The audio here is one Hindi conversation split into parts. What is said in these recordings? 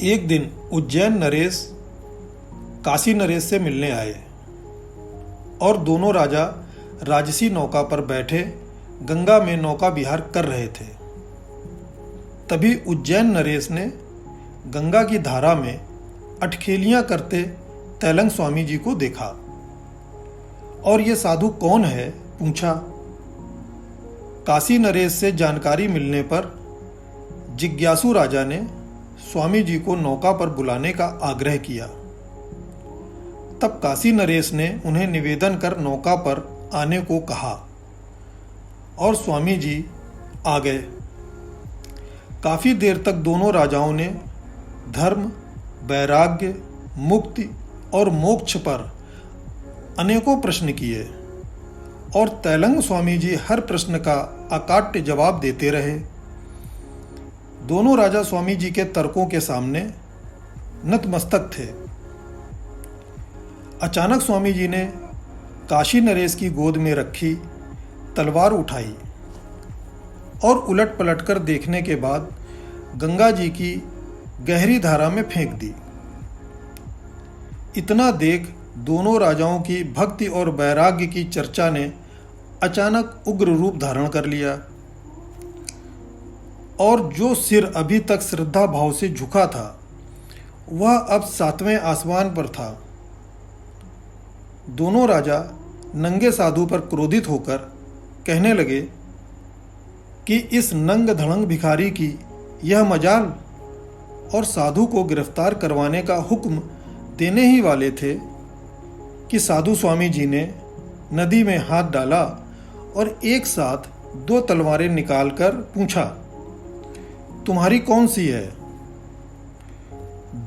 एक दिन उज्जैन नरेश काशी नरेश से मिलने आए और दोनों राजा राजसी नौका पर बैठे गंगा में नौका विहार कर रहे थे। तभी उज्जैन नरेश ने गंगा की धारा में अटखेलियां करते तैलंग स्वामी जी को देखा और ये साधु कौन है पूछा। काशी नरेश से जानकारी मिलने पर जिज्ञासु राजा ने स्वामी जी को नौका पर बुलाने का आग्रह किया। तब काशी नरेश ने उन्हें निवेदन कर नौका पर आने को कहा और स्वामी जी आ गए। काफी देर तक दोनों राजाओं ने धर्म, वैराग्य, मुक्ति और मोक्ष पर अनेकों प्रश्न किए और तैलंग स्वामी जी हर प्रश्न का अकाट्य जवाब देते रहे। दोनों राजा स्वामी जी के तर्कों के सामने नतमस्तक थे। अचानक स्वामी जी ने काशी नरेश की गोद में रखी तलवार उठाई और उलट पलट कर देखने के बाद गंगा जी की गहरी धारा में फेंक दी। इतना देख दोनों राजाओं की भक्ति और वैराग्य की चर्चा ने अचानक उग्र रूप धारण कर लिया और जो सिर अभी तक श्रद्धा भाव से झुका था वह अब 7वें आसमान पर था। दोनों राजा नंगे साधु पर क्रोधित होकर कहने लगे कि इस नंग धड़ंग भिखारी की यह मजाल, और साधु को गिरफ्तार करवाने का हुक्म देने ही वाले थे कि साधु स्वामी जी ने नदी में हाथ डाला और एक साथ 2 तलवारें निकालकर पूछा, तुम्हारी कौन सी है?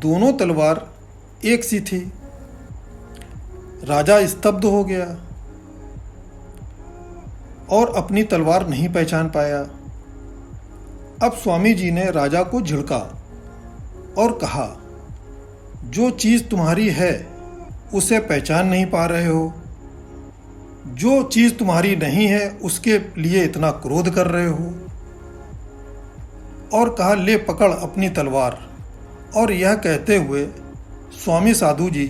दोनों तलवार एक सी थी। राजा स्तब्ध हो गया और अपनी तलवार नहीं पहचान पाया। अब स्वामी जी ने राजा को झिड़का और कहा, जो चीज़ तुम्हारी है उसे पहचान नहीं पा रहे हो, जो चीज़ तुम्हारी नहीं है उसके लिए इतना क्रोध कर रहे हो। और कहा, ले पकड़ अपनी तलवार। और यह कहते हुए स्वामी साधु जी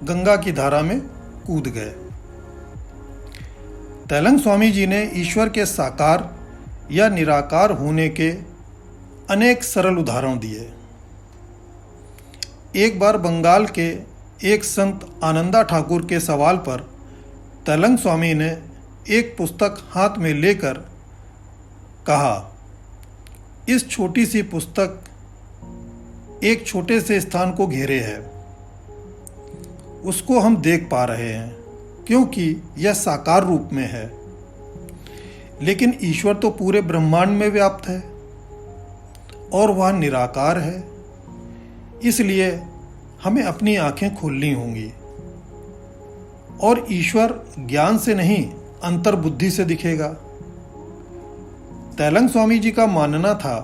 गंगा की धारा में कूद गए। तैलंग स्वामी जी ने ईश्वर के साकार या निराकार होने के अनेक सरल उदाहरण दिए। एक बार बंगाल के एक संत आनंदा ठाकुर के सवाल पर तैलंग स्वामी ने एक पुस्तक हाथ में लेकर कहा, इस छोटी सी पुस्तक एक छोटे से स्थान को घेरे है, उसको हम देख पा रहे हैं क्योंकि यह साकार रूप में है, लेकिन ईश्वर तो पूरे ब्रह्मांड में व्याप्त है और वह निराकार है। इसलिए हमें अपनी आंखें खोलनी होंगी और ईश्वर ज्ञान से नहीं अंतर्बुद्धि से दिखेगा। तैलंग स्वामी जी का मानना था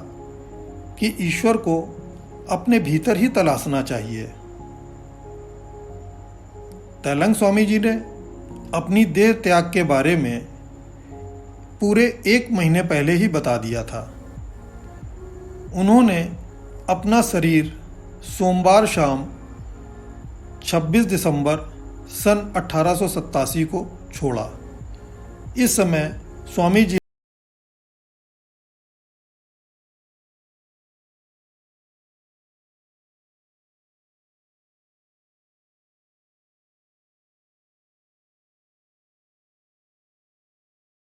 कि ईश्वर को अपने भीतर ही तलाशना चाहिए। तैलंग स्वामी जी ने अपनी देह त्याग के बारे में पूरे 1 महीने पहले ही बता दिया था। उन्होंने अपना शरीर सोमवार शाम 26 दिसंबर सन 1887 को छोड़ा। इस समय स्वामी जी